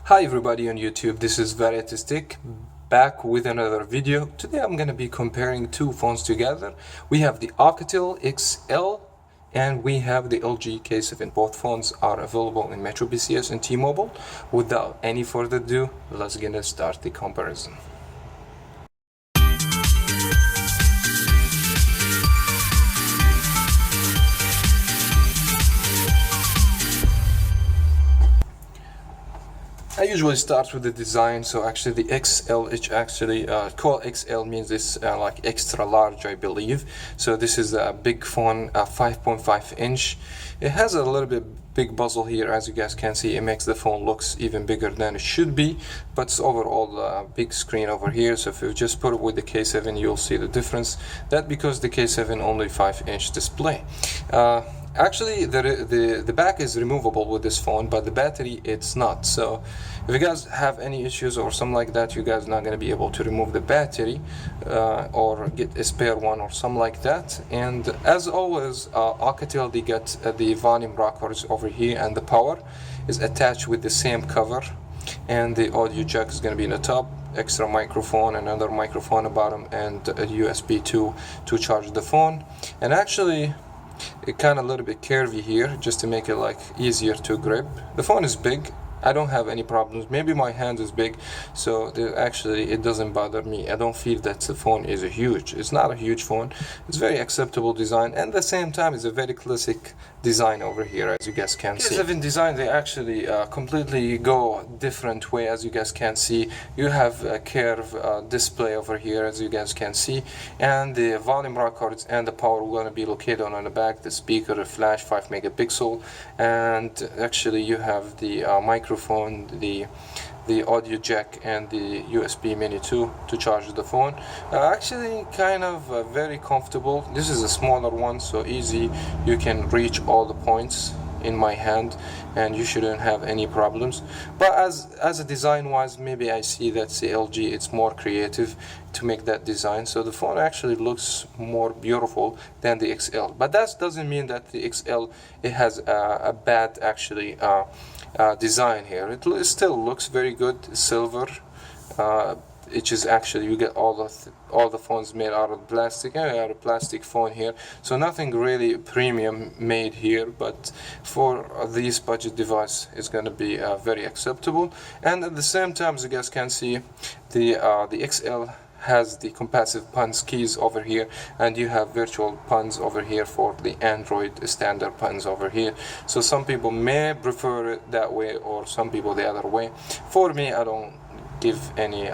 Hi everybody on YouTube, this is Varietistic back with another video. Today I'm going to be comparing two phones together. We have the Alcatel XL and we have the LG K7. Both phones are available in Metro PCS and T-Mobile. Without any further ado, let's get start the comparison. I usually start with the design. So actually the XL, it's actually called XL means it's like extra large, I believe. So this is a big phone, 5.5 inch. It has a little bit big bezel here, as you guys can see. It makes the phone looks even bigger than it should be, but it's overall a big screen over here. So if you just put it with the K7, you'll see the difference. That because the K7 only 5-inch display. Actually, the back is removable with this phone, but the battery it's not. So if you guys have any issues or something like that, you guys not going to be able to remove the battery or get a spare one or something like that. And as always, Alcatel, they got the volume rockers over here, and the power is attached with the same cover, and the audio jack is going to be in the top, extra microphone, another microphone at bottom, and a USB 2 to charge the phone. And actually it kind of a little bit curvy here just to make it like easier to grip. The phone is big. I don't have any problems. Maybe my hand is big, so actually it doesn't bother me. I don't feel that the phone is huge. It's not a huge phone. It's very acceptable design, and at the same time it's a very classic design over here, as you guys can see. K7 design, they actually completely go different way, as you guys can see. You have a curve display over here, as you guys can see, and the volume records and the power are going to be located on the back. The speaker, the flash, 5 megapixel, and actually you have the microphone, the audio jack, and the USB mini 2 to charge the phone. Actually kind of very comfortable. This is a smaller one, so easy. You can reach all the points in my hand and you shouldn't have any problems. But as a design wise, maybe I see that the LG it's more creative to make that design, so the phone actually looks more beautiful than the XL. But that doesn't mean that the XL it has a bad actually design here. It still looks very good. Silver, it is actually, you get all the phones made out of plastic. I got a plastic phone here, so nothing really premium made here, but for this budget device it's going to be very acceptable. And at the same time, as you guys can see, the XL has the compassive punch keys over here, and you have virtual punch over here for the Android standard punch over here. So some people may prefer it that way, or some people the other way. For me, I don't give any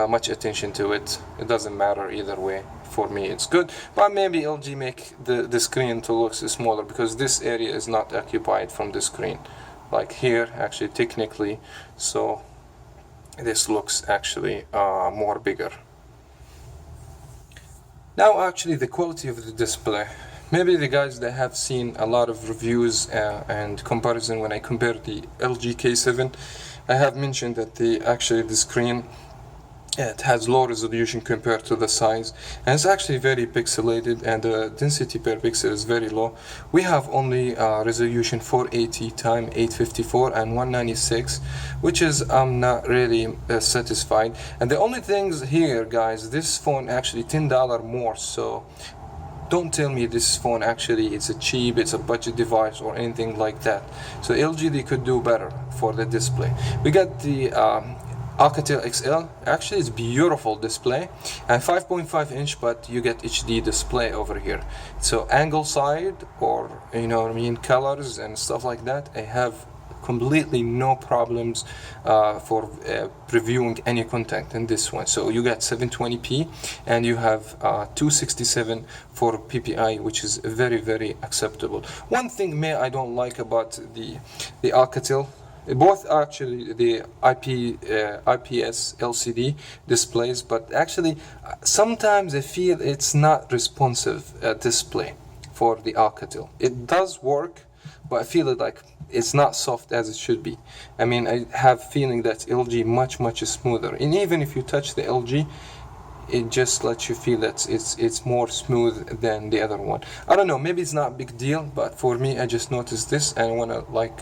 much attention to it. It doesn't matter either way. For me it's good, but maybe LG make the screen to look smaller, because this area is not occupied from the screen, like here actually technically. So this looks actually more bigger. Now actually the quality of the display, maybe the guys that have seen a lot of reviews and comparison, when I compare the LG K7, I have mentioned that the screen, it has low resolution compared to the size, and it's actually very pixelated, and the density per pixel is very low. We have only resolution 480 x 854 and 196, which is I'm not really satisfied. And the only things here, guys, this phone actually $10 more, so don't tell me this phone actually it's a cheap, it's a budget device or anything like that. So LG, they could do better for the display. We got the Alcatel XL. Actually it's beautiful display, and 5.5 inch, but you get HD display over here. So angle side, or you know what I mean, colors and stuff like that, I have completely no problems for previewing any content in this one. So you got 720p, and you have 267 for PPI, which is very acceptable. One thing I don't like about the Alcatel, both actually the IPS LCD displays, but actually sometimes I feel it's not responsive display for the Alcatel. It does work, but I feel it like it's not soft as it should be. I mean, I have feeling that LG much smoother, and even if you touch the LG, it just lets you feel that it's more smooth than the other one. I don't know, maybe it's not a big deal, but for me, I just noticed this and I want to like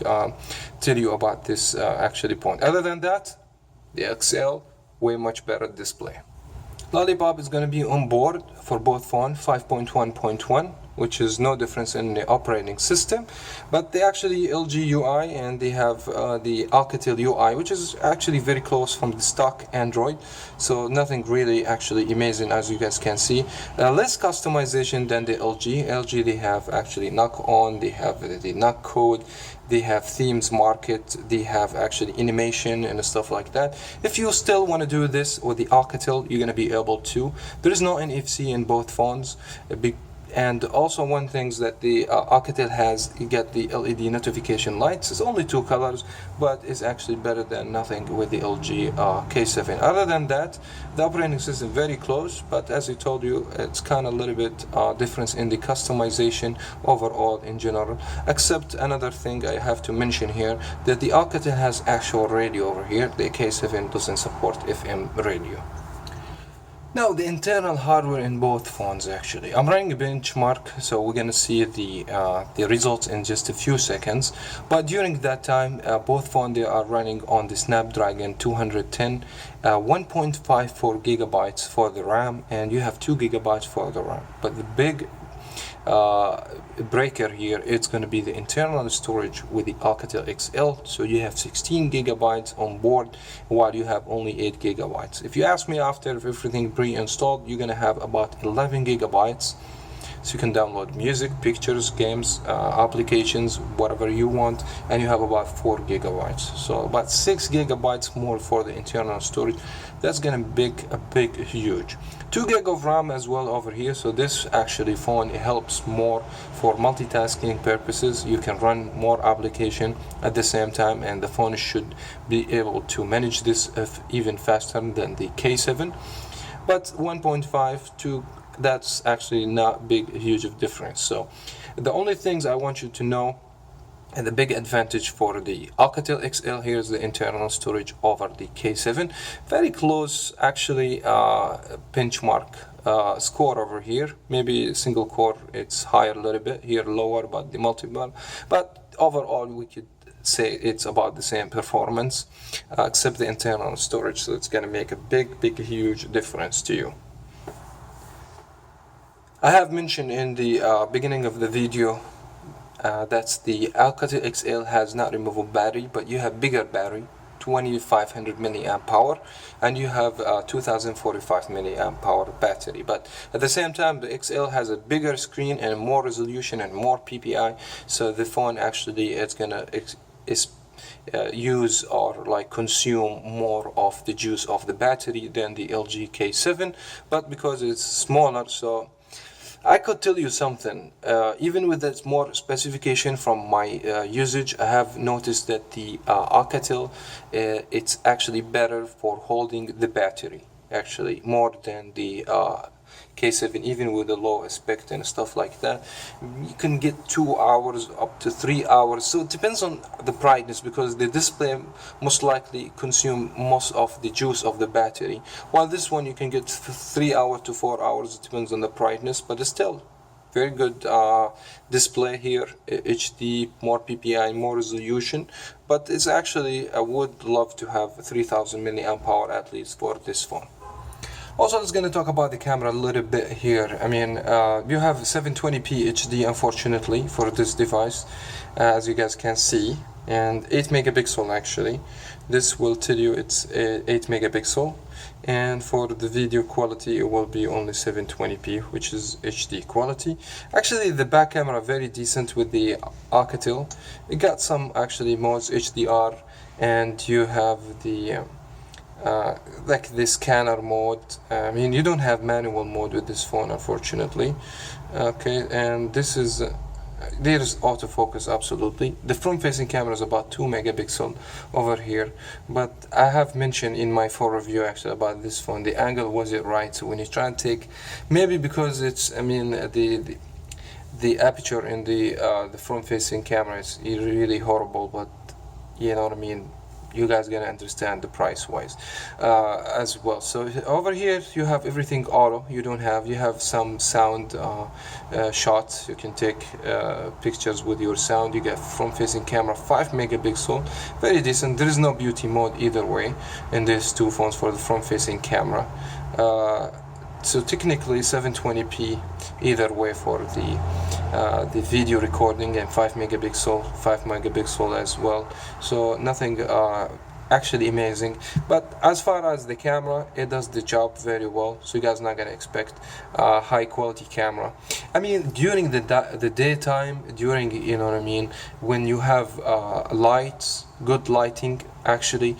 tell you about this actually point. Other than that, the XL, way much better display. Lollipop is going to be on board for both phones, 5.1.1, which is no difference in the operating system, but they actually LG UI and they have the Alcatel UI, which is actually very close from the stock Android, so nothing really actually amazing, as you guys can see. Less customization than the LG. They have actually knock on, they have the knock code, they have themes market, they have actually animation and stuff like that. If you still want to do this with the Alcatel, you're going to be able to. There is no NFC in both phones. And also one thing that the Alcatel has, you get the LED notification lights. It's only 2 colors, but it's actually better than nothing with the LG K7. Other than that, the operating system very close, but as I told you, it's kind of a little bit difference in the customization overall in general. Except another thing I have to mention here, that the Alcatel has actual radio over here. The K7 doesn't support FM radio. Now the internal hardware in both phones actually. I'm running a benchmark, so we're gonna see the results in just a few seconds. But during that time, both phones they are running on the Snapdragon 210, 1.54 gigabytes for the RAM, and you have 2 gigabytes for the RAM. But the big breaker here, it's going to be the internal storage with the Alcatel XL, so you have 16 gigabytes on board while you have only 8 gigabytes. If you ask me, after everything pre-installed, you're going to have about 11 gigabytes, so you can download music, pictures, games, applications, whatever you want, and you have about 4 gigabytes, so about 6 gigabytes more for the internal storage. That's gonna be a big huge. 2 gig of RAM as well over here, so this actually phone, it helps more for multitasking purposes. You can run more application at the same time, and the phone should be able to manage this even faster than the K7. But 1.5 to, that's actually not big huge of difference. So the only things I want you to know, and the big advantage for the Alcatel XL, here's the internal storage over the K7. Very close actually benchmark score over here. Maybe single core it's higher a little bit, here lower, but the multiple. But overall we could say it's about the same performance, except the internal storage. So it's gonna make a big huge difference to you. I have mentioned in the beginning of the video that's the Alcatel XL has not removable battery, but you have bigger battery, 2500 milliamp power, and you have 2045 milliamp power battery. But at the same time, the XL has a bigger screen and more resolution and more PPI, so the phone actually it's gonna use or like consume more of the juice of the battery than the LG K7, but because it's smaller, so I could tell you something, even with that more specification from my usage, I have noticed that the Alcatel, it's actually better for holding the battery, actually, more than the K7, even with the low aspect and stuff like that. You can get 2 hours up to 3 hours, so it depends on the brightness, because the display most likely consume most of the juice of the battery, while this one you can get 3 hours to 4 hours. It depends on the brightness, but it's still very good display here, HD, more PPI, more resolution. But it's actually, I would love to have 3000 milliamp hour at least for this phone. Also, let's gonna talk about the camera a little bit here. I mean, you have 720p HD, unfortunately, for this device, as you guys can see, and 8 megapixel actually. This will tell you it's 8 megapixel, and for the video quality, it will be only 720p, which is HD quality. Actually, the back camera very decent with the Alcatel. It got some actually modes, HDR, and you have the like the scanner mode. I mean, you don't have manual mode with this phone, unfortunately. Okay, and this is there's autofocus, absolutely. The front facing camera is about 2 megapixel over here, but I have mentioned in my full review actually about this phone, the angle wasn't right. So when you try and take, maybe because it's, I mean, the aperture in the front facing camera is really horrible, but you know what I mean, you guys gonna understand the price wise as well. So over here you have everything auto. You have some sound shots. You can take pictures with your sound. You get front facing camera, 5 megapixel, very decent. There is no beauty mode either way in these two phones for the front facing camera. So technically 720p either way for the video recording, and 5 megapixel as well. So nothing actually amazing, but as far as the camera, it does the job very well. So you guys not gonna expect high quality camera. I mean, during the daytime, during, you know what I mean, when you have lights, good lighting, actually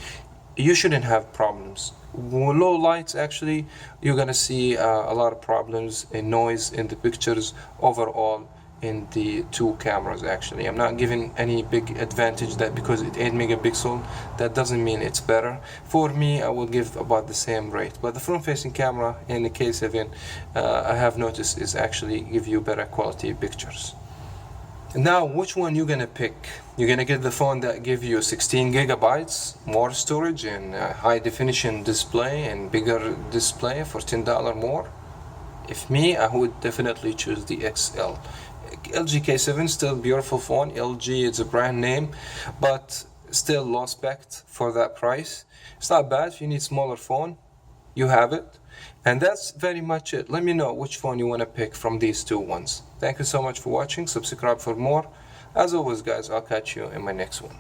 you shouldn't have problems. Low lights, actually you're gonna see a lot of problems in noise in the pictures overall in the two cameras. Actually, I'm not giving any big advantage that because it's 8 megapixel that doesn't mean it's better. For me, I will give about the same rate, but the front facing camera in the K7 I have noticed is actually give you better quality pictures. Now, which one you gonna pick? You're gonna get the phone that give you 16 gigabytes more storage and high definition display and bigger display for $10 more? If me, I would definitely choose the XL. LG K7 still beautiful phone. LG is a brand name, but still low spec for that price. It's not bad. If you need smaller phone, you have it. And that's very much it. Let me know which phone you want to pick from these two ones. Thank you so much for watching. Subscribe for more. As always, guys, I'll catch you in my next one.